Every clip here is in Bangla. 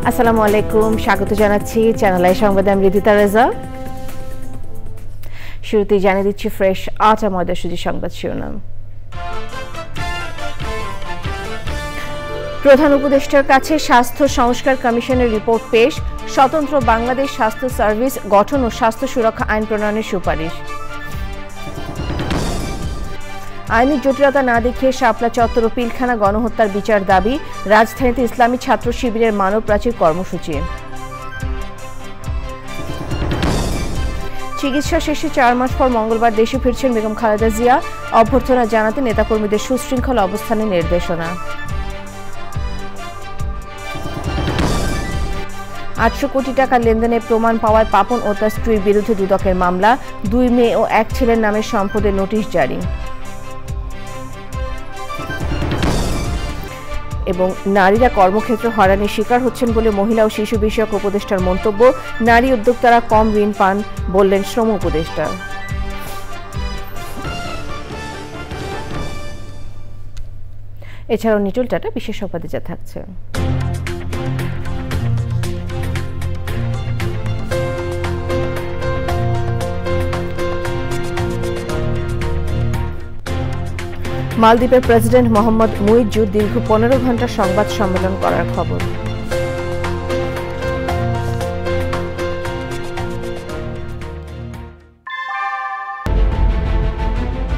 আসসালামু আলাইকুম, স্বাগত জানাচ্ছি চ্যানেল আই সংবাদে। আমি রিদিতা রেজা। শুরুতেই জানিয়ে দিচ্ছি ফ্রেশ আটা ময়দাসূচি সংবাদ শিরোনাম। প্রধান উপদেষ্টার কাছে স্বাস্থ্য সংস্কার কমিশনের রিপোর্ট পেশ, স্বতন্ত্র বাংলাদেশ স্বাস্থ্য সার্ভিস গঠন ও স্বাস্থ্য সুরক্ষা আইন প্রণয়নের সুপারিশ। আইনি জটিলতা না দেখিয়ে শাপলা চত্বর ও পিলখানা গণহত্যার বিচার দাবি, রাজধানীতে ইসলামী ছাত্র শিবিরের মানব প্রাচীর কর্মসূচি। চিকিৎসা শেষে 4 মাস পর মঙ্গলবার দেশে ফিরছেন বেগম খালেদা জিয়া, অভ্যর্থনা জানাতে নেতাকর্মীদের সুশৃঙ্খল অবস্থানের নির্দেশনা। 800 কোটি টাকা লেনদেনের প্রমাণ পাওয়ায় পাপন ও তার স্ত্রীর বিরুদ্ধে দুদকের মামলা, 2 মেয়ে ও 1 ছেলের নামে সম্পদের নোটিশ জারি। এবং নারীরা কর্মক্ষেত্রে হয়রানির শিকার হচ্ছেন বলে মহিলা ও শিশু বিষয়ক উপদেষ্টার মন্তব্য, নারী উদ্যোক্তারা কম ঋণ পান বললেন শ্রম উপদেষ্টা। এছাড়াও নিটল টাটা বিশেষ সংবাদে যা থাকছে। মালদ্বীপের প্রেসিডেন্ট মোহাম্মদ মুইজ্জু দীর্ঘ 15 ঘণ্টা সংবাদ সম্মেলন করার খবর।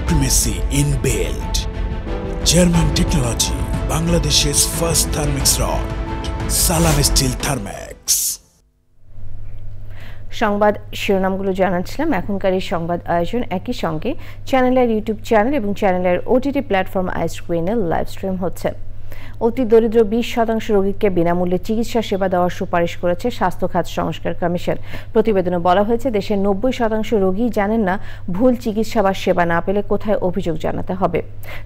Primacy in build. German technology. Bangladesh's first thermix rod. Salam Steel Thermax. সংবাদ শিরোনামগুলো জানাচ্ছিলাম। এখনকার এই সংবাদ আয়োজন একই সঙ্গে চ্যানেলের ইউটিউব চ্যানেল এবং চ্যানেলের ওটিটি প্ল্যাটফর্ম আইস্ক্রিনে লাইভ স্ট্রিম হচ্ছে। অতি দরিদ্র 20% রোগীকে বিনামূল্যে চিকিৎসা সেবা দেওয়ার সুপারিশ করেছে স্বাস্থ্য খাত সংস্কার কমিশন। প্রতিবেদনে বলা হয়েছে, দেশের 90% রোগী জানেন না ভুল চিকিৎসা বা সেবা না পেলে কোথায় অভিযোগ জানাতে হবে।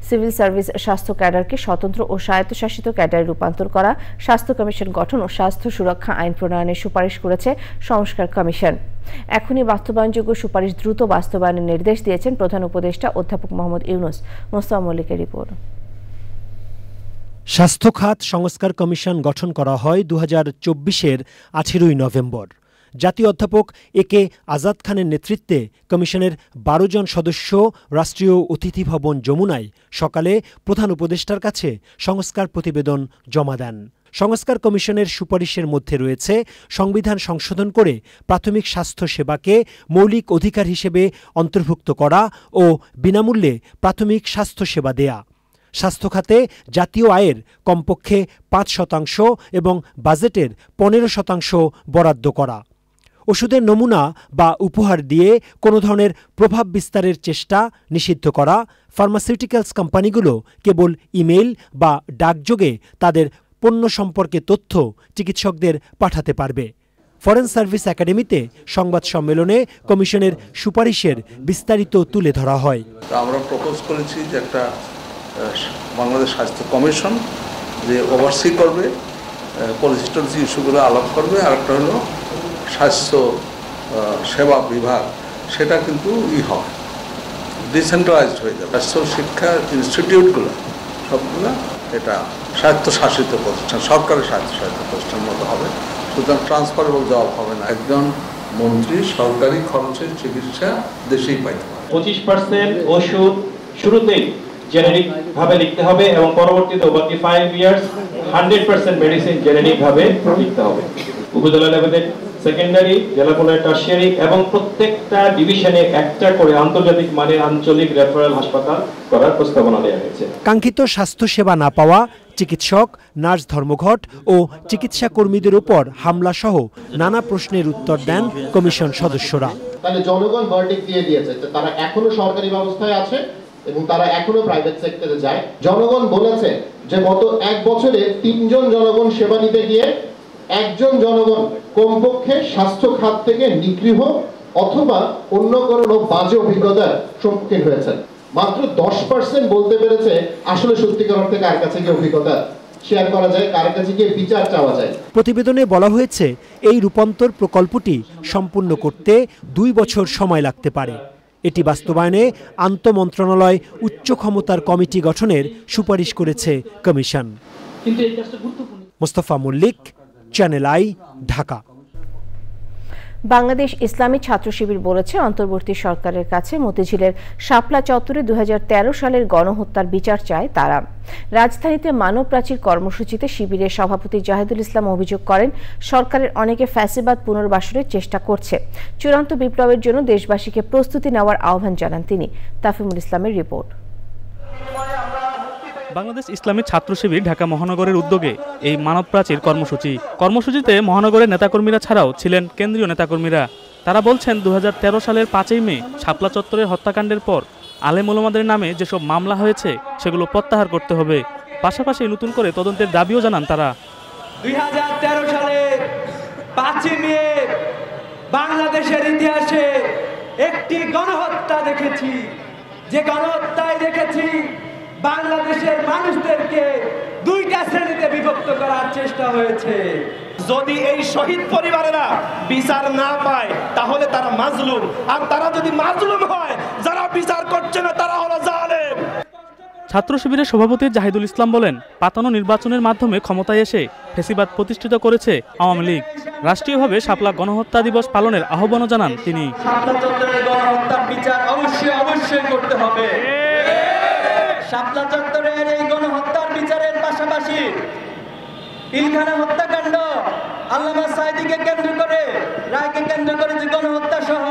সিভিল সার্ভিস স্বাস্থ্য ক্যাডারকে স্বতন্ত্র ও স্বায়ত্তশাসিত ক্যাডারে রূপান্তর করা, স্বাস্থ্য কমিশন গঠন ও স্বাস্থ্য সুরক্ষা আইন প্রণয়নের সুপারিশ করেছে সংস্কার কমিশন। এখনই বাস্তবায়নযোগ্য সুপারিশ দ্রুত বাস্তবায়নের নির্দেশ দিয়েছেন প্রধান উপদেষ্টা অধ্যাপক মোহাম্মদ ইউনুস। মোস্তফা মল্লিকের রিপোর্ট। স্বাস্থ্য খাত সংস্কার কমিশন গঠন করা হয় 2024-এর 18 নভেম্বর। জাতীয় অধ্যাপক একে আজাদ খানের নেতৃত্বে কমিশনের 12 জন সদস্য রাষ্ট্রীয় অতিথি ভবন যমুনায় সকালে প্রধান উপদেষ্টার কাছে সংস্কার প্রতিবেদন জমা দেন। সংস্কার কমিশনের সুপারিশের মধ্যে রয়েছে সংবিধান সংশোধন করে প্রাথমিক স্বাস্থ্য সেবাকে মৌলিক অধিকার হিসেবে অন্তর্ভুক্ত করা ও বিনামূল্যে প্রাথমিক স্বাস্থ্য সেবা দেয়া, স্বাস্থ্য খাতে জাতীয় আয়ের কমপক্ষে 5% এবং বাজেটের 15% বরাদ্দ করা, ওষুধের নমুনা বা উপহার দিয়ে কোনো ধরনের প্রভাব বিস্তারের চেষ্টা নিষিদ্ধ করা, ফার্মাসিউটিক্যালস কোম্পানিগুলো কেবল ইমেইল বা ডাকযোগে তাদের পণ্য সম্পর্কে তথ্য চিকিৎসকদের পাঠাতে পারবে। ফরেন সার্ভিস একাডেমিতে সংবাদ সম্মেলনে কমিশনের সুপারিশের বিস্তারিত তুলে ধরা হয়। আমরা প্রপোজ করেছি যে একটা বাংলাদেশ স্বাস্থ্য কমিশন যে ওভারসি করবে, পলিসি টলিসি ইস্যুগুলো আলাপ করবে, আর একটা হলো স্বাস্থ্য সেবা বিভাগ, সেটা কিন্তু হয় ডিসেন্ট্রালাইজড হয়ে যাবে। স্বাস্থ্য শিক্ষা ইনস্টিটিউটগুলো সবগুলো এটা স্বায়ত্তশাসিত প্রতিষ্ঠান, সরকারের স্বায়ত্তশাসিত প্রতিষ্ঠানের মতো হবে। সুতরাং ট্রান্সফারেবল জব হবে না, একজন মন্ত্রী সরকারি খরচের চিকিৎসা দেশেই পাইতে পারে। 25% ওষুধ শুরুতেই জেনেরিক ভাবে লিখতে হবে এবং পরবর্তীতে ওভার 5 ইয়ার্স 100% মেডিসিন জেনেরিক ভাবে লিখতে হবে। উপজেলা লেভেলে সেকেন্ডারি, জেলা পর্যায়ে টারশিয়ারি এবং প্রত্যেকটা ডিভিশনে একটা করে আন্তর্জাতিক মানের আঞ্চলিক রেফারেল হাসপাতাল করার প্রস্তাবনা দেওয়া হয়েছে। কাঙ্ক্ষিত স্বাস্থ্য সেবা না পাওয়া, চিকিৎসক, নার্স, ধর্মঘট ও চিকিৎসা কর্মীদের উপর হামলা সহ নানা প্রশ্নের উত্তর দেন কমিশন সদস্যরা। তাহলে জনগণ ভার্ডিক্ট দিয়ে দিয়েছে যে তারা এখনো সরকারি ব্যবস্থায় আছে এবং তারা এখনো প্রাইভেট সেক্টরে যায়। জনগণ বলেছে যে গত 1 বছরে 3 জন জনগণ সেবা নিতে গিয়ে 1 জন জনগণ কমপক্ষে স্বাস্থ্য খাত থেকে নিগৃহ অথবা অন্য কোনো বাজে অভিজ্ঞতার সম্মুখীন হয়েছেন। মাত্র 10% বলতে পেরেছে আসলে সত্যিকার অর্থে কার কাছে গিয়ে অভিজ্ঞতা শেয়ার করা যায়, কার কাছে গিয়ে বিচার চাওয়া যায়। প্রতিবেদনে বলা হয়েছে, এই রূপান্তর প্রকল্পটি সম্পূর্ণ করতে 2 বছর সময় লাগতে পারে। এটি বাস্তবায়নে আন্তঃমন্ত্রণালয় উচ্চ ক্ষমতার কমিটি গঠনের সুপারিশ করেছে commission. Mostafa Mallik, channel I, Dhaka. Bangladesh Islami Chhatra শিবির বলেছে, অন্তর্বর্তী সরকারের কাছে মতিঝিলের শাপলা চত্বরে 2013 সালের গণহত্যার বিচার চায় তারা। রাজধানীতে মানব প্রাচীর কর্মসূচিতে শিবিরের সভাপতি জাহিদুল ইসলাম অভিযোগ করেন, সরকারের অনেকে ফ্যাসিবাদ পুনর্বাসনের চেষ্টা করছে। চূড়ান্ত বিপ্লবের জন্য দেশবাসীকে প্রস্তুতি নেওয়ার আহ্বান জানান তিনি। তাফিমুল ইসলামের রিপোর্ট। বাংলাদেশ ইসলামী ছাত্র শিবির ঢাকা মহানগরের উদ্যোগে এই মানব প্রাচীর কর্মসূচিতে মহানগরের নেতাকর্মীরা ছাড়াও ছিলেন কেন্দ্রীয় নেতাকর্মীরা। তারা বলছেন, 2013 সালের 5ই মে শাপলা চত্বরের হত্যাকাণ্ডের পর আলেম ওলামাদের নামে যেসব মামলা হয়েছে সেগুলো প্রত্যাহার করতে হবে। পাশাপাশি নতুন করে তদন্তের দাবিও জানান তারা। 2013 সালে 5ই মে বাংলাদেশের ইতিহাসে একটি গণহত্যা দেখেছি, যে গণহত্যায় দেখেছি বাংলাদেশের মানুষদেরকে দুইটা শ্রেণীতে বিভক্ত করার চেষ্টা হয়েছে। যদি এই শহীদ পরিবারেরা বিচার না পায় তাহলে তারা মাজলুম, আর তারা যদি মাজলুম হয়, যারা বিচার করছে না তারা হলো জালেম। ছাত্র শিবিরের সভাপতি জাহিদুল ইসলাম বলেন, পাতানো নির্বাচনের মাধ্যমে ক্ষমতায় এসে ফ্যাসিবাদ প্রতিষ্ঠিত করেছে আওয়ামী লীগ। রাষ্ট্রীয়ভাবে শাপলা গণহত্যা দিবস পালনের আহ্বানও জানান তিনি। শাপলা চত্বরের গণহত্যার বিচার অবশ্যই করতে হবে। শাপলা চত্বরের এই গণহত্যার বিচারের পাশাপাশি পিলখানা হত্যাকাণ্ড, আল্লামা সাঈদীকে কেন্দ্র করে, রায়কে কেন্দ্র করে যে গণহত্যা সহ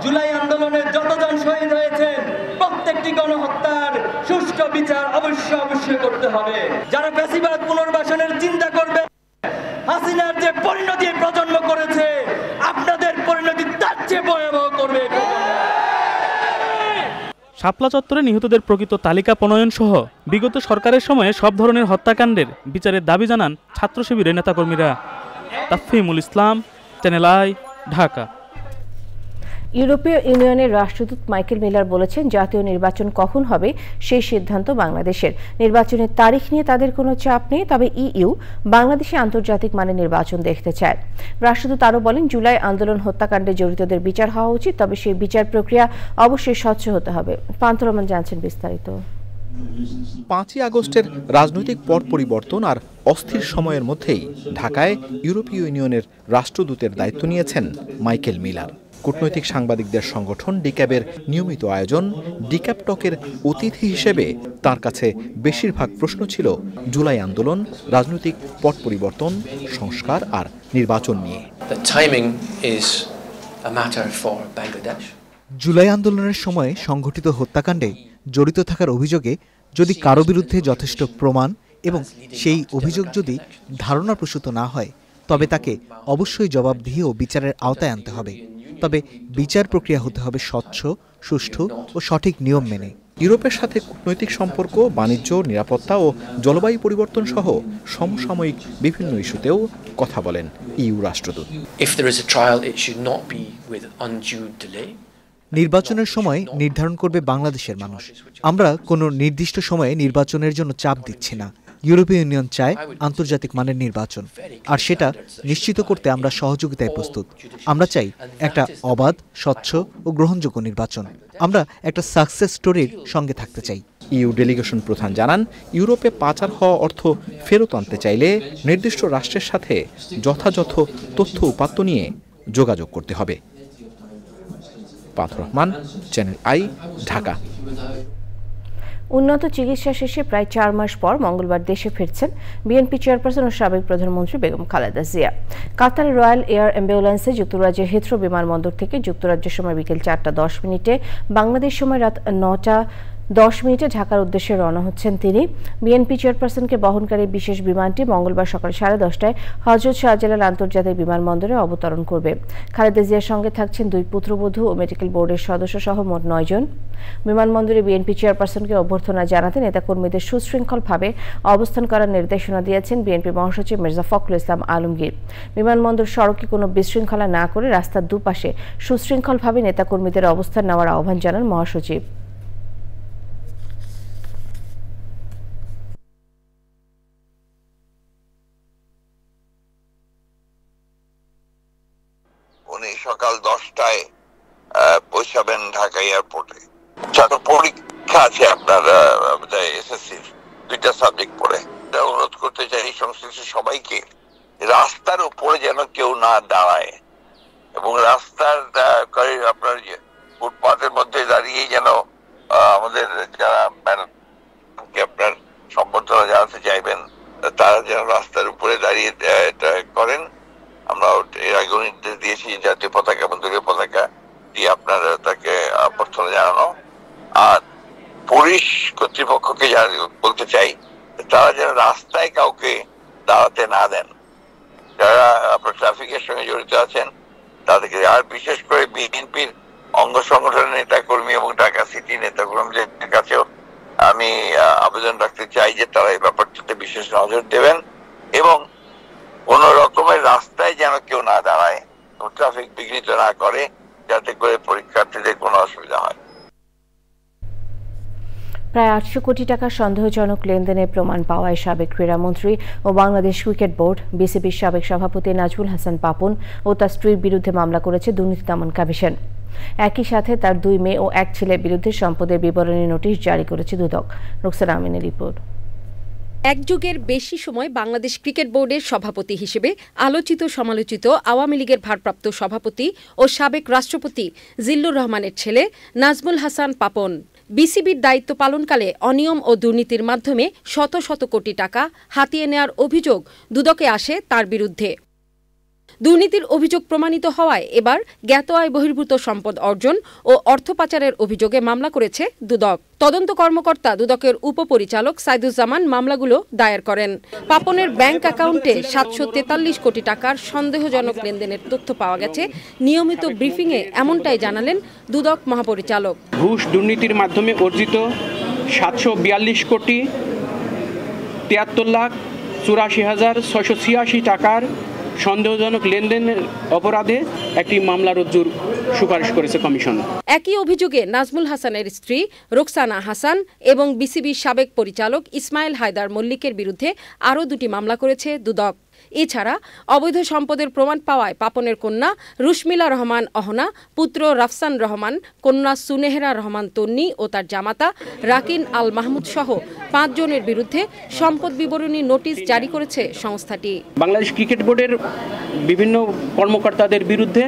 জুলাই আন্দোলনের যতজন শহীদ হয়েছেন প্রত্যেকটি গণহত্যার সুষ্ঠু বিচার অবশ্যই করতে হবে। যারা ফ্যাসিবাদ পুনর্বাসনের চিন্তা করবে, হাসিনার যে পরিণতি প্রজন্ম করেছে, আপনাদের পরিণতি তার চেয়ে ভয়াবহ করবে। শাপলা চত্বরে নিহতদের প্রকৃত তালিকা প্রণয়ন সহ বিগত সরকারের সময়ে সব ধরনের হত্যাকাণ্ডের বিচারের দাবি জানান ছাত্র শিবিরের নেতাকর্মীরা। তাফিমুল ইসলাম, চ্যানেল আই, ঢাকা। ইউরোপীয় ইউনিয়নের রাষ্ট্রদূত মাইকেল মিলার বলেছেন, জাতীয় নির্বাচন কখন হবে সেই সিদ্ধান্ত বাংলাদেশের। নির্বাচনের তারিখ নিয়ে তাদের কোনো চাপ নেই, তবে ইইউ বাংলাদেশে আন্তর্জাতিক মানের নির্বাচন দেখতে চায়। রাষ্ট্রদূত আরও বলেন, জুলাই আন্দোলন হত্যাকাণ্ডে জড়িতদের বিচার হওয়া উচিত, তবে সেই বিচার প্রক্রিয়া অবশ্যই স্বচ্ছ হতে হবে। পান্থ রহমান জানছেন বিস্তারিত। 5ই আগস্টের রাজনৈতিক পট পরিবর্তন আর অস্থির সময়ের মধ্যেই ঢাকায় ইউরোপীয় ইউনিয়নের রাষ্ট্রদূতের দায়িত্ব নিয়েছেন মাইকেল মিলার। কূটনৈতিক সাংবাদিকদের সংগঠন ডিক্যাবের নিয়মিত আয়োজন ডিক্যাব টকের অতিথি হিসেবে তার কাছে বেশিরভাগ প্রশ্ন ছিল জুলাই আন্দোলন, রাজনৈতিক পট পরিবর্তন, সংস্কার আর নির্বাচন নিয়ে। জুলাই আন্দোলনের সময় সংঘটিত হত্যাকাণ্ডে জড়িত থাকার অভিযোগে যদি কারো বিরুদ্ধে যথেষ্ট প্রমাণ এবং সেই অভিযোগ যদি ধারণাপ্রসূত না হয়, তবে তাকে অবশ্যই জবাবদিহি ও বিচারের আওতায় আনতে হবে। তবে বিচার প্রক্রিয়া হতে হবে স্বচ্ছ, সুষ্ঠু ও সঠিক নিয়ম মেনে। ইউরোপের সাথে কূটনৈতিক সম্পর্ক, বাণিজ্য, নিরাপত্তা ও জলবায়ু পরিবর্তন সহ সমসাময়িক বিভিন্ন ইস্যুতেও কথা বলেন ইইউ রাষ্ট্রদূত। নির্বাচনের সময় নির্ধারণ করবে বাংলাদেশের মানুষ। আমরা কোনো নির্দিষ্ট সময়ে নির্বাচনের জন্য চাপ দিচ্ছি না। ইউরোপীয় ইউনিয়ন চায় আন্তর্জাতিক মানের নির্বাচন, আর সেটা নিশ্চিত করতে আমরা সহযোগিতায় প্রস্তুত। আমরা চাই একটা অবাধ, স্বচ্ছ ও গ্রহণযোগ্য নির্বাচন। আমরা একটা সাকসেস স্টোরির সঙ্গে থাকতে চাই। ইইউ ডেলিগেশন প্রধান জানান, ইউরোপে পাচার হওয়া অর্থ ফেরত আনতে চাইলে নির্দিষ্ট রাষ্ট্রের সাথে যথাযথ তথ্য উপাত্ত নিয়ে যোগাযোগ করতে হবে। পান্থ রহমান, চ্যানেল আই, ঢাকা। উন্নত চিকিৎসা শেষে প্রায় 4 মাস পর মঙ্গলবার দেশে ফিরছেন বিএনপি চেয়ারপারসন ও সাবেক প্রধানমন্ত্রী বেগম খালেদা জিয়া। কাতারের রয়্যাল এয়ার অ্যাম্বুলেন্সে যুক্তরাজ্যের হিথ্রো বিমানবন্দর থেকে যুক্তরাজ্যের সময় বিকেল 4:10 বাংলাদেশ সময় রাত 9:10 ঢাকার উদ্দেশ্যে রওনা হচ্ছেন তিনি। বিএনপি চেয়ারপারসনকে বহনকারী বিশেষ বিমানটি মঙ্গলবার সকাল 10:30টায় হযরত শাহজালাল আন্তর্জাতিক বিমানবন্দরে অবতরণ করবে। খালেদা জিয়ার সঙ্গে থাকছেন 2 পুত্রবধূ ও মেডিকেল বোর্ডের সদস্য সহ মোট 9 জন। বিমানবন্দরে বিএনপি চেয়ারপারসনকে অভ্যর্থনা জানাতে নেতাকর্মীদের সুশৃঙ্খলভাবে অবস্থান করার নির্দেশনা দিয়েছেন বিএনপি মহাসচিব মির্জা ফখরুল ইসলাম আলমগীর। বিমানবন্দর সড়কে কোনো বিশৃঙ্খলা না করে রাস্তার দুপাশে সুশৃঙ্খলভাবে নেতাকর্মীদের অবস্থান নেওয়ার আহ্বান জানান মহাসচিব। সকাল 10টায় পৌঁছাবেন ঢাকা এয়ারপোর্টে। ছাত্র পরীক্ষা আছে আপনার এসএসসির 2টা সাবজেক্ট পড়ে। অনুরোধ করতে চাই সংশ্লিষ্ট সবাইকে রাস্তার উপরে যেন কেউ না দাঁড়ায় এবং রাস্তার আপনার ফুটপাতের মধ্যে দাঁড়িয়ে যেন আমাদের যারা আপনার সম্বর্ধনা জানাতে চাইবেন তারা যেন রাস্তার উপরে দাঁড়িয়ে করেন। আমরা এর আগে নির্দেশ দিয়েছি জাতীয় পতাকা এবং দলীয় পতাকা দিয়ে আপনার তাকে অভ্যর্থনা জানানো। আর পুলিশ কর্তৃপক্ষকে বলতে চাই তারা যেন রাস্তায় কাউকে দাঁড়াতে না দেন, যারা আপনার ট্রাফিকের সঙ্গে জড়িত আছেন তাদেরকে। আর বিশেষ করে বিএনপির অঙ্গ সংগঠনের নেতা কর্মী এবং ঢাকা সিটি নেতা কর্মীদের কাছেও আমি আবেদন রাখতে চাই যে তারা এই ব্যাপারটাতে বিশেষ নজর দেবেন এবং কোন রকমের রাস্তায় যেন কেউ না দাঁড়ায়, ট্রাফিক বিঘ্নিত না করে, যাতে করে পরীক্ষার্থীদের কোনো অসুবিধা হয়। প্রায় 800 কোটি টাকা সন্দেহজনক লেনদেনের প্রমাণ পাওয়ায় সাবেক ক্রীড়ামন্ত্রী ও বাংলাদেশ ক্রিকেট বোর্ড বিসিবির সাবেক সভাপতি নাজমুল হাসান পাপন ও তার স্ত্রীর বিরুদ্ধে মামলা করেছে দুর্নীতি দমন কমিশন। একই সাথে তার 2 মেয়ে ও 1 ছেলের বিরুদ্ধে সম্পদের বিবরণী নোটিশ জারি করেছে দুদক। রুকসানা আমিনের রিপোর্ট। এক যুগের বেশি সময় বাংলাদেশ ক্রিকেট বোর্ডের সভাপতি হিসেবে আলোচিত সমালোচিত আওয়ামী লীগের ভারপ্রাপ্ত সভাপতি ও সাবেক রাষ্ট্রপতি জিল্লুর রহমানের ছেলে নাজমুল হাসান পাপন বিসিবির দায়িত্ব পালনকালে অনিয়ম ও দুর্নীতির মাধ্যমে শত শত কোটি টাকা হাতিয়ে নেওয়ার অভিযোগ দুদকে আসে তার বিরুদ্ধে। দুর্নীতির অভিযোগ প্রমাণিত হওয়ায় এবার জ্ঞাত আয় বহির্ভূত সম্পদ অর্জন ও অর্থ পাচারের অভিযোগে মামলা করেছে দুদক। তদন্ত কর্মকর্তা দুদকের উপপরিচালক সাইদুজ্জামান মামলাগুলো দায়ের করেন। পাপনের ব্যাংক অ্যাকাউন্টে 743 কোটি টাকার সন্দেহজনক লেনদেনের তথ্য পাওয়া গেছে। নিয়মিত ব্রিফিংয়ে এমনটাই জানালেন দুদক মহাপরিচালক। ঘুষ দুর্নীতির মাধ্যমে অর্জিত 742 কোটি 73,84,686 টাকার সন্দেহজনক লেনদেনের অপরাধে একটি মামলা রুজুর সুপারিশ করেছে কমিশন। একই অভিযোগে নাজমুল হাসানের স্ত্রী রুকসানা হাসান এবং বিসিবির সাবেক পরিচালক ইসমাইল হায়দার মল্লিকের বিরুদ্ধে আরও 2টি মামলা করেছে দুদক। এছাড়া অবৈধ সম্পদের প্রমাণ পাওয়ায় পাপনের কন্যা রুশমিলা রহমান অহনা, পুত্র রাফসান রহমান, কন্যা সুনেহরা রহমান তন্নি ও তার জামাতা রাকিন আল মাহমুদ সহ 5 জনের বিরুদ্ধে সম্পদ বিবরণী নোটিশ জারি করেছে সংস্থাটি। বাংলাদেশ ক্রিকেট বোর্ডের বিভিন্ন কর্মকর্তাদের বিরুদ্ধে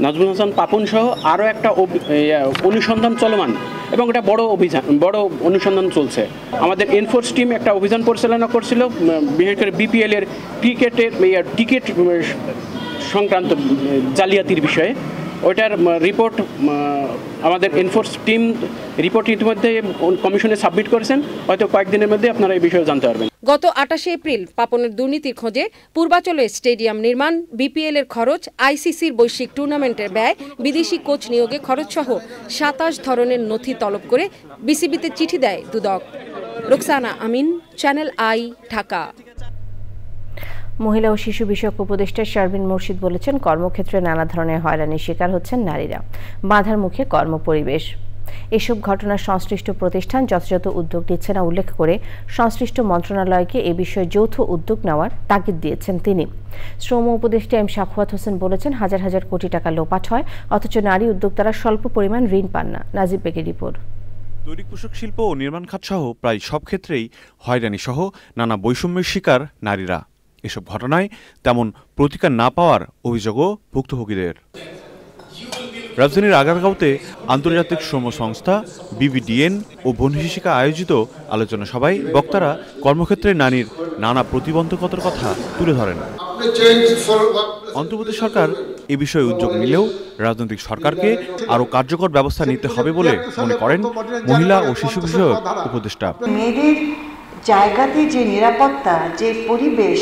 নাজমুল হাসান পাপন সহ আরও একটা অনুসন্ধান চলমান এবং এটা বড় অনুসন্ধান চলছে। আমাদের এনফোর্স টিম একটা অভিযান পরিচালনা করছিল, বিশেষ করে বিপিএল এর টিকিট সংক্রান্ত জালিয়াতির বিষয়ে। ওইটার রিপোর্ট আমাদের এনফোর্স টিম রিপোর্ট ইতিমধ্যে কমিশনে সাবমিট করেছেন। হয়তো কয়েকদিনের মধ্যে আপনারা এই বিষয়ে জানতে পারবেন। গত 28 এপ্রিল পাপনের দুর্নীতির খোঁজে পূর্বাচলে স্টেডিয়াম নির্মাণ, বিপিএল এর খরচ, আইসিসির বৈশ্বিক টুর্নামেন্টের ব্যয়, বিদেশি কোচ নিয়োগে খরচ সহ 27 ধরনের নথি তলব করে বিসিবিতে চিঠি দেয় দুদক। রুকসানা আমিন, চ্যানেল আই, ঢাকা। মহিলা ও শিশু বিষয়ক উপদেষ্টা শারমিন মুর্শিদ বলেছেন, কর্মক্ষেত্রে নানা ধরনের হয়রানির শিকার হচ্ছেন নারীরা, বাধার মুখে কর্মপরিবেশ। এসব ঘটনার সংশ্লিষ্ট প্রতিষ্ঠান যথাযথ উদ্যোগ নিচ্ছে না উল্লেখ করে সংশ্লিষ্ট মন্ত্রণালয়কে এ বিষয়ে যৌথ উদ্যোগ নেওয়ার তাগিদ দিয়েছেন তিনি। শ্রম উপদেষ্টা এম সাখাওয়াত হোসেন বলেছেন, হাজার হাজার কোটি টাকা লোপাট হয়, অথচ নারী উদ্যোক্তারা স্বল্প পরিমাণ ঋণ পান না। নাজিব বেগের রিপোর্ট। তৈরি পোশাক শিল্প ও নির্মাণ খাত সহ প্রায় সব ক্ষেত্রেই হয়রানি সহ নানা বৈষম্যের শিকার নারীরা। এসব ঘটনায় তেমন প্রতিকার না পাওয়ার অভিযোগও ভুক্তভোগীদের। রাজধানীর আগারগাঁওতে আন্তর্জাতিক শ্রম সংস্থা বিবিডিএন ও বনহিসিকা আয়োজিত আলোচনা সভায় বক্তারা কর্মক্ষেত্রে নারীর নানা প্রতিবন্ধকতার কথা তুলে ধরেন। অন্তর্বর্তী সরকার এ বিষয়ে উদ্যোগ নিলেও রাজনৈতিক সরকারকে আরও কার্যকর ব্যবস্থা নিতে হবে বলে মনে করেন মহিলা ও শিশু বিষয়ক উপদেষ্টা। মেয়েদের জায়গাতে যে নিরাপত্তা, যে পরিবেশ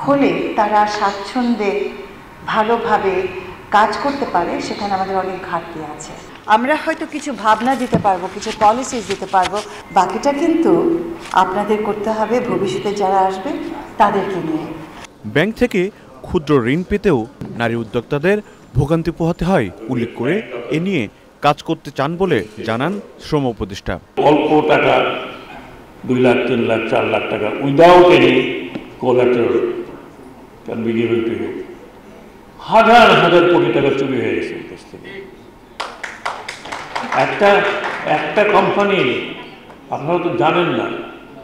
হলে তারা স্বাচ্ছন্দ্যে ভালোভাবে কাজ করতে পারে, সেখানে আমাদের অনেক ঘাটতি আছে। আমরা হয়তো কিছু ভাবনা দিতে পারবো, কিছু পলিসিস দিতে পারবো, বাকিটা কিন্তু আপনাদের করতে হবে ভবিষ্যতে যারা আসবে তাদেরকে নিয়ে। ব্যাংক থেকে ক্ষুদ্র ঋণ পেতেও নারী উদ্যোক্তাদের ভোগান্তি পোহাতে হয় উল্লেখ করে এ নিয়ে কাজ করতে চান বলে জানান শ্রম উপদেষ্টা। অল্প টাকা 2 লাখ 3 লাখ 4 লাখ টাকা without any collateral can be given to you. হাজার হাজার কোটি টাকা চুরি হয়ে গেছে কাছ থেকে। একটা কোম্পানি, আপনারা তো জানেন না,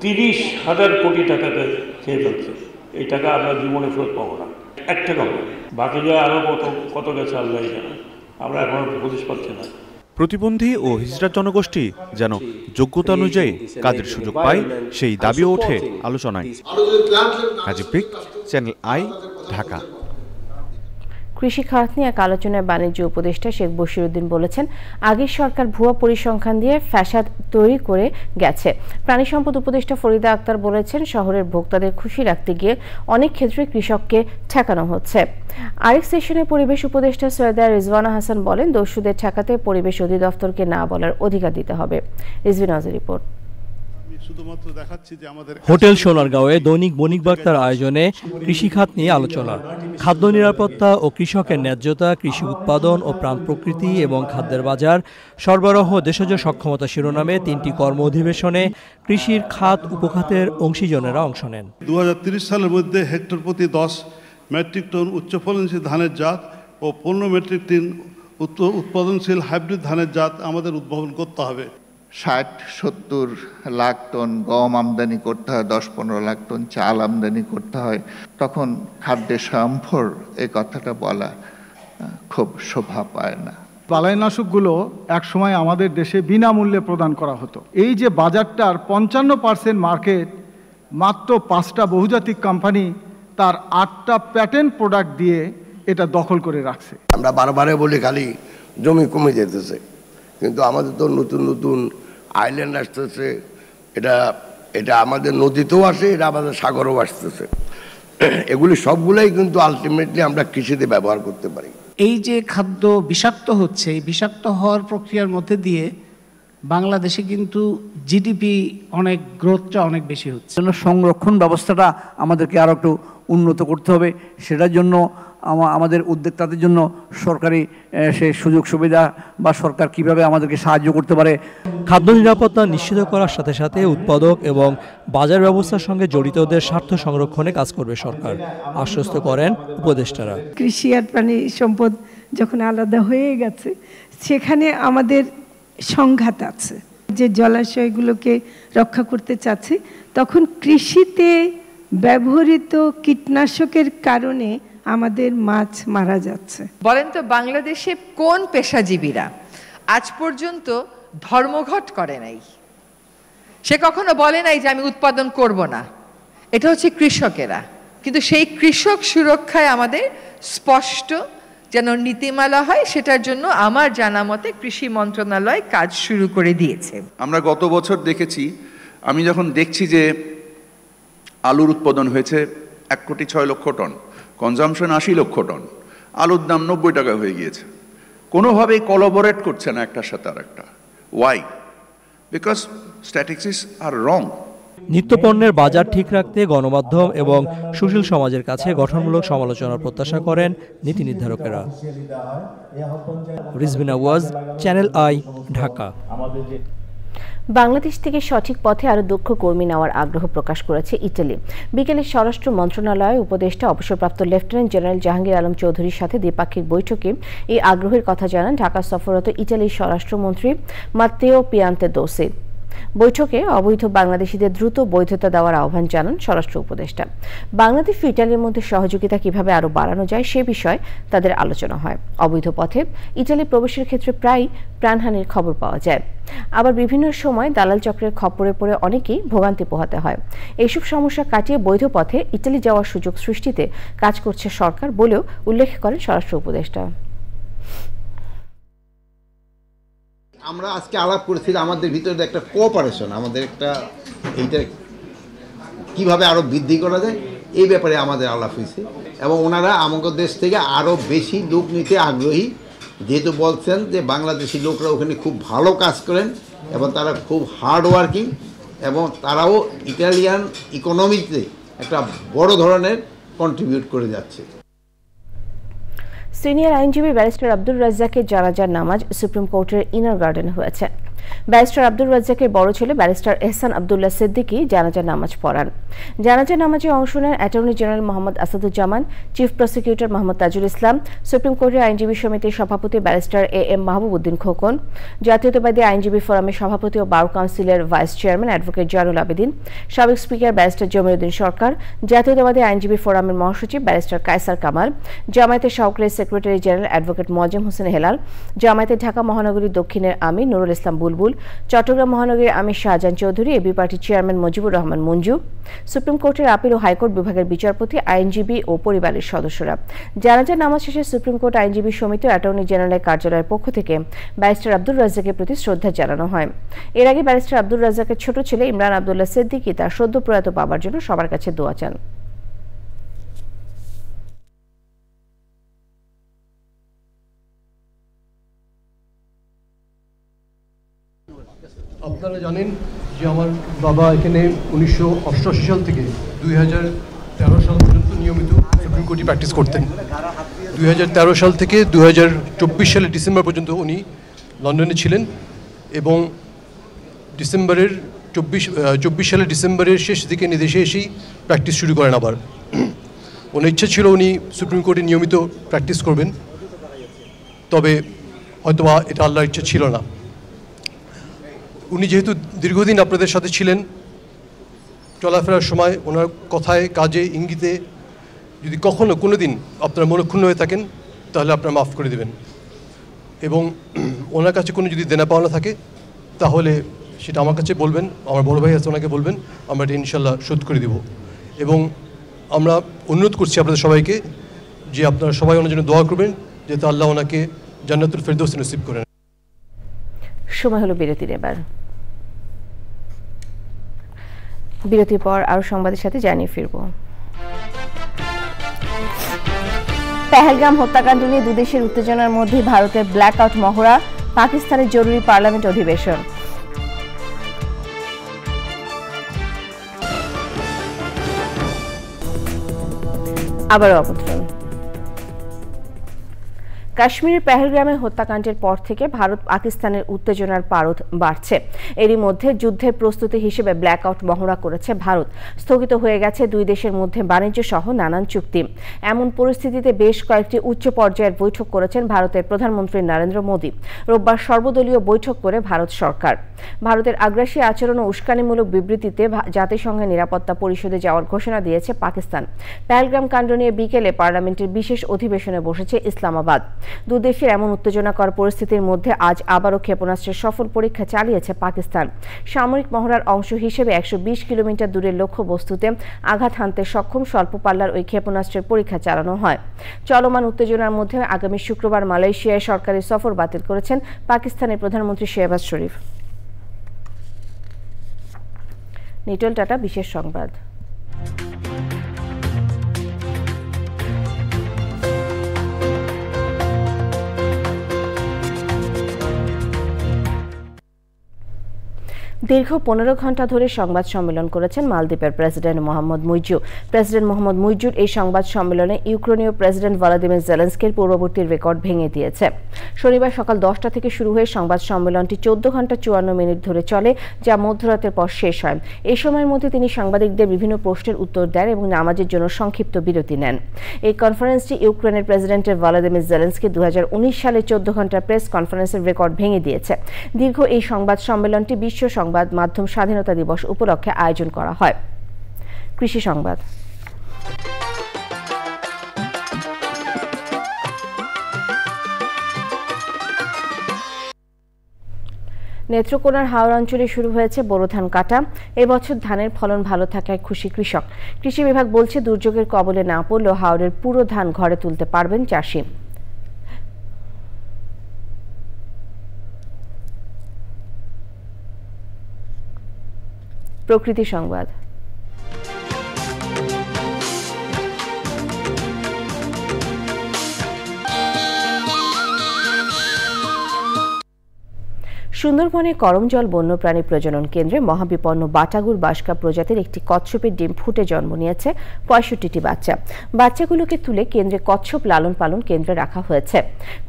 30,000 কোটি টাকাকে খেয়ে ফেলছে এই টাকা আমরা জীবনে ফেরত পাবো না, 1 টাকাও। বাকি যা আরও কত গেছে আল্লাহ জানে, আমরা এখনো হদিশ পাচ্ছি না। প্রতিবন্ধী ও হিজড়া জনগোষ্ঠী যেন যোগ্যতা অনুযায়ী কাজের সুযোগ পায়, সেই দাবিও ওঠে আলোচনায়। আজিব পিক, চ্যানেল আই, ঢাকা। কৃষি খাত নিয়ে এক আলোচনায় বাণিজ্য উপদেষ্টা শেখ বশিরউদ্দিন বলেছেন, আগের সরকার ভুয়া পরিসংখ্যান দিয়ে ফ্যাসাদ তৈরি করে গেছে। প্রাণী সম্পদ উপদেষ্টা ফরিদা আক্তার বলেছেন, শহরের ভোক্তাদের খুশি রাখতে গিয়ে অনেক ক্ষেত্রে কৃষককে ঠেকানো হচ্ছে। আরেক সেশনে পরিবেশ উপদেষ্টা সৈয়দা রিজওয়ানা হাসান বলেন, দস্যুদের ঠেকাতে পরিবেশ অধিদপ্তরকে না বলার অধিকার দিতে হবে। রিজওয়ানা হাসান রিপোর্ট। হোটেল সোনারগাঁওয়ে দৈনিক বণিক বার্তার আয়োজনে কৃষিখাত নিয়ে আলোচনা। খাদ্য নিরাপত্তা ও কৃষকের ন্যায্যতা, কৃষি উৎপাদন ও প্রাণ প্রকৃতি এবং খাদ্যের বাজার সরবরাহ দেশজ সক্ষমতা শিরোনামে 3টি কর্ম অধিবেশনে কৃষির খাত উপখাতের অংশীজনেরা অংশ নেন। 2030 সালের মধ্যে হেক্টর প্রতি 10 মেট্রিক টন উচ্চ ফলনশীল ধানের জাত ও 15 মেট্রিক টন উৎপাদনশীল হাইব্রিড ধানের জাত আমাদের উদ্ভাবন করতে হবে। 60-70 লাখ টন গম আমদানি করতে হয়, 10-15 লাখ টন চাল আমদানি করতে হয়, তখন খাদ্যের সম্ভর এই কথাটা বলা খুব শোভা পায় না। বালাইনাশকগুলো এক সময় আমাদের দেশে বিনামূল্যে প্রদান করা হতো। এই যে বাজারটার 55% মার্কেট, মাত্র 5টা বহুজাতিক কোম্পানি তার 8টা প্যাটেন্ট প্রোডাক্ট দিয়ে এটা দখল করে রাখছে। আমরা বারবারে বলি খালি জমি কমে যেতেছে, কিন্তু আমাদের তো নতুন নতুন আইল্যান্ড আসতেছে, এটা আমাদের নদীতেও আসে, এটা আমাদের সাগরেও আসতেছে। এগুলি সবগুলোই কিন্তু আলটিমেটলি আমরা কৃষিতে ব্যবহার করতে পারি। এই যে খাদ্য বিষাক্ত হচ্ছে, এই বিষাক্ত হওয়ার প্রক্রিয়ার মধ্যে দিয়ে বাংলাদেশে কিন্তু জিডিপি অনেক গ্রোথটা অনেক বেশি হচ্ছে। সংরক্ষণ ব্যবস্থাটা আমাদেরকে আরও একটু উন্নত করতে হবে। সেটার জন্য আমাদের উদ্যোক্তাদের জন্য সরকারি সে সুযোগ সুবিধা বা সরকার কিভাবে আমাদেরকে সাহায্য করতে পারে। খাদ্য নিরাপত্তা নিশ্চিত করার সাথে সাথে উৎপাদক এবং বাজার ব্যবস্থার সঙ্গে জড়িতদের স্বার্থ সংরক্ষণে কাজ করবে সরকার, আশ্বস্ত করেন উপদেষ্টারা। কৃষি আর প্রাণী সম্পদ যখন আলাদা হয়ে গেছে, সেখানে আমাদের সংঘাত আছে। যে জলাশয়গুলোকে রক্ষা করতে চাচ্ছে, তখন কৃষিতে ব্যবহৃত কীটনাশকের কারণে আমাদের মাছ মারা যাচ্ছে। বলেন তো, বাংলাদেশে কোন পেশাজীবীরা আজ পর্যন্ত ধর্মঘট করে নাই? সে কখনো বলে নাই যে আমি উৎপাদন করব না। এটা হচ্ছে কৃষকেরা। কিন্তু সেই কৃষক সুরক্ষায় আমাদের স্পষ্ট যেন নীতিমালা হয়, সেটার জন্য আমার জানা মতে কৃষি মন্ত্রণালয় কাজ শুরু করে দিয়েছে। আমরা গত বছর দেখেছি, আমি যখন দেখছি যে আলুর উৎপাদন হয়েছে 1,06,00,000 টন, কনজামশন 80 লক্ষ টন, আলুর দাম 90 টাকা হয়ে গিয়েছে। কোনোভাবেই কোলাবোরেট করছে না একটার সাথে আর একটা। ওয়াই? বিকজ স্ট্যাটিস্টিক্স আর রং। নিত্যপণ্যের বাজার ঠিক রাখতে গণমাধ্যম এবং সুশীল সমাজের কাছে গঠনমূলক সমালোচনার প্রত্যাশা করেন নীতি নির্ধারকেরা। রিজভিনা ওয়াজ, চ্যানেল আই, ঢাকা। বাংলাদেশ থেকে সঠিক পথে আরও দক্ষ কর্মী নেওয়ার আগ্রহ প্রকাশ করেছে ইটালি। বিকেলে স্বরাষ্ট্র মন্ত্রণালয়ের উপদেষ্টা অবসরপ্রাপ্ত লেফটেন্যান্ট জেনারেল জাহাঙ্গীর আলম চৌধুরীর সাথে দ্বিপাক্ষিক বৈঠকে এই আগ্রহের কথা জানান ঢাকা সফররত ইটালির স্বরাষ্ট্রমন্ত্রী মাত্তেও পিয়ান্তেদোসি। বৈঠকে অবৈধ বাংলাদেশিদের দ্রুত বৈধতা দেওয়ার আহ্বান জানান স্বরাষ্ট্র উপদেষ্টা। বাংলাদেশ ও ইটালির মধ্যে সহযোগিতা কিভাবে আরও বাড়ানো যায় সে বিষয়ে তাদের আলোচনা হয়। অবৈধ পথে ইটালি প্রবেশের ক্ষেত্রে প্রায় প্রাণহানির খবর পাওয়া যায়, আবার বিভিন্ন সময় দালাল চক্রের খপ্পরে পড়ে অনেকেই ভোগান্তি পোহাতে হয়। এইসব সমস্যা কাটিয়ে বৈধ পথে ইটালি যাওয়ার সুযোগ সৃষ্টিতে কাজ করছে সরকার বলেও উল্লেখ করেন স্বরাষ্ট্র উপদেষ্টা। আমরা আজকে আলাপ করেছি আমাদের ভিতরে একটা কোঅপারেশন, আমাদের একটা এইটা কিভাবে আরও বৃদ্ধি করা যায় এই ব্যাপারে আমাদের আলাপ হয়েছে, এবং ওনারা আমাদের দেশ থেকে আরও বেশি লোক নিতে আগ্রহী, যেহেতু বলছেন যে বাংলাদেশি লোকরা ওখানে খুব ভালো কাজ করেন এবং তারা খুব হার্ড ওয়ার্কিং, এবং তারাও ইটালিয়ান ইকোনমিতে একটা বড় ধরনের কন্ট্রিবিউট করে যাচ্ছে। সিনিয়র আইনজীবী ব্যারিস্টার আব্দুর রাজ্জাকের জানাজার নামাজ সুপ্রিম কোর্টের ইনার গার্ডেনে হয়েছে। ব্যারিস্টার আব্দুর রাজ্জাকের বড় ছেলে ব্যারিস্টার এহসান আব্দুল্লাহ সিদ্দিকী জানাজা নামাজ পড়ান। জানাজা নামাজে অংশ নেন attorney general Mohammad Asaduzzaman, chief prosecutor Mohammad Tajul Islam, supreme কোর্টের আইনজীবী সমিতির সভাপতি ব্যারিস্টার AM মাহবুব উদ্দিন খোকন, জাতীয়তাবাদী আইনজীবী ফোরামের সভাপতি ও বার কাউন্সিলের vice chairman advocate Zainul Abedin, সাবেক স্পিকার ব্যারিস্টার জমিরুদ্দিন সরকার, জাতীয়তাবাদী আইনজীবী ফোরামের মহাসচিব ব্যারিস্টার কায়সার কামাল, জামায়াতের সহকারী secretary general advocate Moazzem Hossain Helal, জামায়াতের ঢাকা মহানগরী দক্ষিণের আমির নুরুল ইসলাম বুলবুল, চট্টগ্রাম মহানগরীর আমির শাহজাহান চৌধুরী, এবি পার্টির চেয়ারম্যান মুজিবুর রহমান মঞ্জু, সুপ্রিম কোর্টের আপিল ও হাইকোর্ট বিভাগের বিচারপতি, আইনজীবী ও পরিবারের সদস্যরা। জানাজা নামাজ শেষে সুপ্রিম কোর্ট আইনজীবী সমিতি ও অ্যাটর্নি জেনারেলের কার্যালয়ের পক্ষ থেকে ব্যারিস্টার আব্দুর রাজ্জাকের প্রতি শ্রদ্ধা জানানো হয়। এর আগে ব্যারিস্টার আব্দুর রাজ্জাকের ছোট ছেলে ইমরান আব্দুল্লাহ সিদ্দিকী তার সদ্য প্রয়াত বাবার জন্য সবার কাছে দোয়া চান। আপনারা জানেন যে আমার বাবা এখানে 1988 সাল থেকে 2013 সাল পর্যন্ত নিয়মিত সুপ্রিম কোর্টে প্র্যাকটিস করতেন। 2013 সাল থেকে 2024 সালের ডিসেম্বর পর্যন্ত উনি লন্ডনে ছিলেন এবং ডিসেম্বরের 24 সালের ডিসেম্বরের শেষ দিকে দেশে এসেই প্র্যাকটিস শুরু করেন। আবার ওনার ইচ্ছা ছিল উনি সুপ্রিম কোর্টে নিয়মিত প্র্যাকটিস করবেন, তবে হয়তোবা এটা আল্লাহর ইচ্ছা ছিল না। উনি যেহেতু দীর্ঘদিন আপনাদের সাথে ছিলেন, চলাফেরার সময় ওনার কথায় কাজে ইঙ্গিতে যদি কখনো কোনো দিন আপনারা মনক্ষুণ্ণ হয়ে থাকেন তাহলে আপনারা মাফ করে দেবেন এবং ওনার কাছে কোনো যদি দেনা পাওনা থাকে তাহলে সেটা আমার কাছে বলবেন, আমার বড় ভাই আছে ওনাকে বলবেন, আমরা এটা ইনশাল্লাহ শোধ করে দেব। এবং আমরা অনুরোধ করছি আপনাদের সবাইকে যে আপনারা সবাই ওনার জন্য দোয়া করবেন যাতে আল্লাহ ওনাকে জান্নাতুল ফেরদৌস নসিব করেন। সময় হলো বিরতির। এবার বিরতির পর আরো সংবাদের সাথে জানিয়ে ফিরব। পেহেলগাম হত্যাকাণ্ড নিয়ে দুদেশের উত্তেজনার মধ্যে ভারতের ব্ল্যাক আউট মহড়া, পাকিস্তানের জরুরি পার্লামেন্ট অধিবেশন। আবারও আমন্ত্রণ। কাশ্মীরের পেহেলগ্রামে হত্যাকাণ্ডের পর থেকে ভারত পাকিস্তানের উত্তেজনার পারদ বাড়ছে। এরই মধ্যে যুদ্ধের প্রস্তুতি হিসেবে ব্ল্যাক আউট মহড়া করেছে ভারত। স্থগিত হয়ে গেছে দুই দেশের মধ্যে বাণিজ্য সহ নানান চুক্তি। এমন পরিস্থিতিতে বেশ কয়েকটি উচ্চ পর্যায়ের বৈঠক করেছেন ভারতের প্রধানমন্ত্রী নরেন্দ্র মোদী। রোববার সর্বদলীয় বৈঠক করে ভারত সরকার। ভারতের আগ্রাসী আচরণ ও উস্কানিমূলক বিবৃতিতে জাতিসংঘের নিরাপত্তা পরিষদে যাওয়ার ঘোষণা দিয়েছে পাকিস্তান। পেহেলগ্রাম কাণ্ড নিয়ে বিকেলে পার্লামেন্টের বিশেষ অধিবেশনে বসেছে ইসলামাবাদ। দুদেশের এমন উত্তেজনাকর পরিস্থিতির মধ্যে আজ আবারও ক্ষেপণাস্ত্রের সফল পরীক্ষা চালিয়েছে পাকিস্তান। সামরিক মহড়ার অংশ হিসেবে 120 কিলোমিটার দূরের লক্ষ্যবস্তুতে আঘাত হানতে সক্ষম স্বল্প পাল্লার ওই ক্ষেপণাস্ত্রের পরীক্ষা চালানো হয়। চলমান উত্তেজনার মধ্যে আগামী শুক্রবার মালয়েশিয়ায় সরকারি সফর বাতিল করেছেন পাকিস্তানের প্রধানমন্ত্রী শেহবাজ শরীফ। নিটল টাটা বিশেষ সংবাদ। দীর্ঘ 15 ঘণ্টা ধরে সংবাদ সম্মেলন করেছেন মালদ্বীপের প্রেসিডেন্ট মোহাম্মদ মুইজু। প্রেসিডেন্ট মোহাম্মদ মুইজুর এই সংবাদ সম্মেলনে ইউক্রেনীয় প্রেসিডেন্ট ভলোদিমির জেলেনস্কির পূর্ববর্তী রেকর্ড ভেঙে দিয়েছে। শনিবার সকাল 10টা থেকে শুরু হয়ে সংবাদ সম্মেলনটি 14 ঘণ্টা 54 মিনিট ধরে চলে, যা মধ্যরাতের পর শেষ হয়। এই সময়ের মধ্যে তিনি সাংবাদিকদের বিভিন্ন প্রশ্নের উত্তর দেন এবং নামাজের জন্য সংক্ষিপ্ত বিরতি নেন। এই কনফারেন্সটি ইউক্রেনের প্রেসিডেন্টের ভলোদিমির জেলেনস্কি 2019 সালে 14 ঘণ্টার প্রেস কনফারেন্সের রেকর্ড ভেঙে দিয়েছে। দীর্ঘ এই সংবাদ সম্মেলনটি বিশ্ব সংবাদ মাধ্যম স্বাধীনতা দিবস উপলক্ষে আয়োজন করা হয়। কৃষি সংবাদ। নেত্রকোনার হাওড় অঞ্চলে শুরু হয়েছে বোরো ধান কাটা। এবছর ধানের ফলন ভালো থাকায় খুশি কৃষক। কৃষি বিভাগ বলছে দুর্যোগের কবলে না পড়লেও হাওড়ের পুরো ধান ঘরে তুলতে পারবেন চাষি। প্রকৃতি সংবাদ। সুন্দরবনে করমজল বন্যপ্রাণী প্রজনন কেন্দ্রে মহাবিপন্ন বাটাগুর বাসকা প্রজাতির একটি কচ্ছপের ডিম ফুটে জন্ম নিয়েছে ৬৫টি বাচ্চা। বাচ্চাগুলোকে তুলে কেন্দ্রে কচ্ছপ লালন পালন কেন্দ্রে রাখা হয়েছে।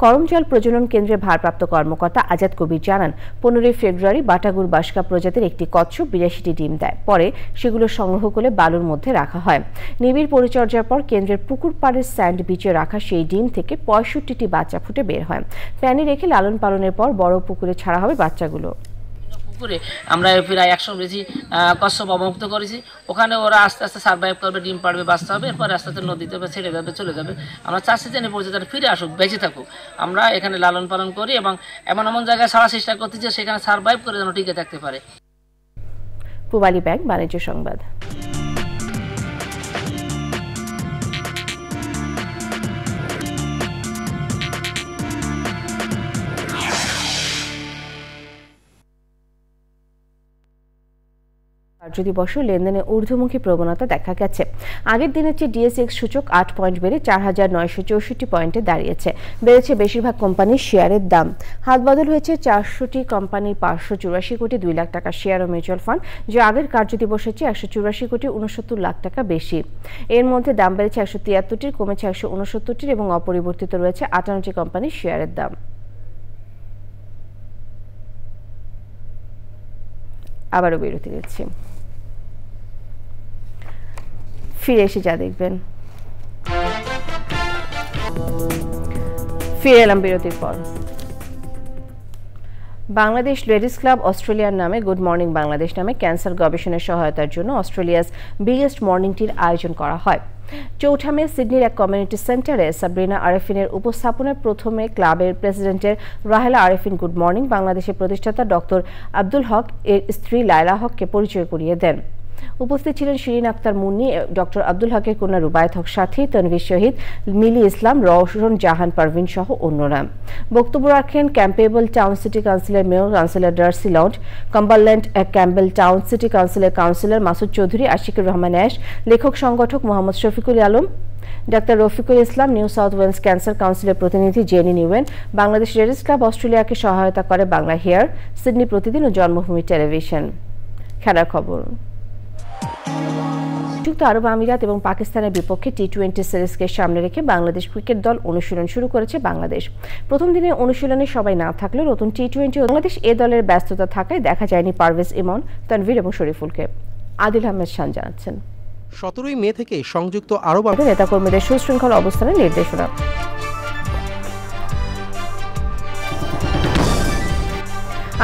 করমজল প্রজনন কেন্দ্রের ভারপ্রাপ্ত কর্মকর্তা আজাদ কবির জানান, ১৫ ফেব্রুয়ারি বাটাগুর বাসকা প্রজাতির একটি কচ্ছপ ৮২টি ডিম দেয়। পরে সেগুলো সংগ্রহ করে বালুর মধ্যে রাখা হয়। নিবিড় পরিচর্যার পর কেন্দ্রের পুকুর পাড়ের স্যান্ড বিচে রাখা সেই ডিম থেকে ৬৫টি বাচ্চা ফুটে বের হয়। প্যানে রেখে লালন পালনের পর বড় পুকুরে ছাড়া হবে বাচ্চাগুলো। পুকুরে আমরা প্রায় ১০০ বেশি কচ্ছপ অবমুক্ত করেছি। ওখানে ওরা আস্তে আস্তে সার্ভাইভ করবে, ডিম পাড়বে, বাঁচতে হবে, এরপর আস্তে আস্তে নদীতে ছেড়ে যাবে, চলে যাবে। আমরা চাচ্ছি যে পর্যন্ত ফিরে আসুক, বেঁচে থাকুক। আমরা এখানে লালন পালন করি এবং এমন এমন জায়গায় ছাড়ার চেষ্টা করছি যে সেখানে সার্ভাইভ করে যেন টিকে থাকতে পারে। পূবালী ব্যাংক বাণিজ্য সংবাদ। কার্যদিবস লেনদেনে ঊর্ধ্বমুখী প্রবণতা দেখা গেছে। আগের দিনের চেয়ে ডিএসএক্স সূচক ৮ পয়েন্ট বেড়ে ৪,৯৬৪ পয়েন্টে দাঁড়িয়েছে। বেড়েছে বেশিরভাগ কোম্পানির শেয়ারের দাম। হাতবদল হয়েছে ৪০০টি কোম্পানির ৫৮৪ কোটি ২ লাখ টাকা শেয়ার ও মিউচুয়াল ফান্ড, যা আগের কার্যদিবসের চেয়ে ১৮৪ কোটি ৬৯ লাখ টাকা বেশি। এর মধ্যে দাম বেড়েছে ১৭৩টির, কমেছে ১৬৯টির এবং অপরিবর্তিত রয়েছে ৫৮টি কোম্পানির শেয়ারের দাম। আবারও বিরতি দিচ্ছি, ফিরে এসে যা দেখবেন। ফিরে এলাম বিরতির পর। বাংলাদেশ লেডিস ক্লাব অস্ট্রেলিয়ার নামে গুড মর্নিং বাংলাদেশ নামে ক্যান্সার গবেষণার সহায়তার জন্য অস্ট্রেলিয়াস বিগেস্ট মর্নিং টির আয়োজন করা হয়। ৪ মে সিডনির এক কমিউনিটি সেন্টারে সাবরিনা আরেফিনের উপস্থাপনায় প্রথমে ক্লাবের প্রেসিডেন্টের রাহেলা আরেফিন গুড মর্নিং বাংলাদেশের প্রতিষ্ঠাতা ডক্টর আব্দুল হক এর স্ত্রী লায়লা হককে পরিচয় করিয়ে দেন। উপস্থিত ছিলেন শিরিন আক্তার মুন্নি, ডক্টর আব্দুল হকের কন্যা রুবায়েত হক সাথী, তনভীর শহীদ, মিলি ইসলাম, রওশন জাহান পারভিন সহ অন্যরা। বক্তব্য রাখেন ক্যাম্পবেল টাউন সিটি কাউন্সিলের mayor councillor Darcy Lound, Cumberland Campbelltown city কাউন্সিলের কাউন্সিলর মাসুদ চৌধুরী, আশিকুর রহমান অ্যাশ, লেখক সংগঠক মোহাম্মদ শফিকুল আলম, ডাক্তার Rafiqul Islam, New South Wales cancer কাউন্সিলের প্রতিনিধি জেনি নিউয়েন। বাংলাদেশ লেডিস ক্লাব অস্ট্রেলিয়াকে সহায়তা করে বাংলা হেয়ার, সিডনি প্রতিদিন ও জন্মভূমি টেলিভিশন। খেলার খবর। সংযুক্ত আরব আমিরাত এবং পাকিস্তানের বিপক্ষে টি-20 সিরিজকে সামনে রেখে বাংলাদেশ ক্রিকেট দল অনুশীলন শুরু করেছে। বাংলাদেশ প্রথম দিনে অনুশীলনে সবাই না থাকলেও নতুন টি-20 বাংলাদেশ এ দলের ব্যস্ততা থাকায় দেখা যায়নি পারভেজ ইমন, তানভীর এবং শরীফুলকে। আদিল আহমেদ শান জানাচ্ছেন। 17 মে থেকে সংযুক্ত আরব আমিরাত নেতাকর্মীদের সুশৃঙ্খল অবস্থানের নির্দেশনা।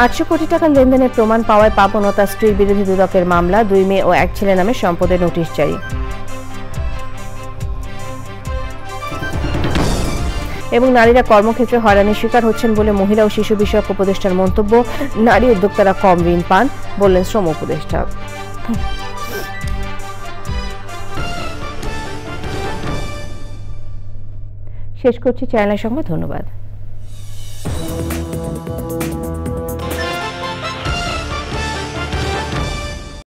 ৮০০ কোটি টাকা লেনদেনের প্রমাণ পাওয়ায় পাপন ও তার স্ত্রীর বিরুদ্ধে দুদকের মামলা, ২ মেয়ে ও এক ছেলে নামে সম্পদের নোটিশ জারি। এবং নারীরা কর্মক্ষেত্রে হয়রানির শিকার হচ্ছেন বলে মহিলা ও শিশু বিষয়ক উপদেষ্টার মন্তব্য। নারী উদ্যোক্তারা কম ঋণ পান বললেন শ্রম উপদেষ্টা। শেষ করছি চ্যানেলের সংবাদ। ধন্যবাদ।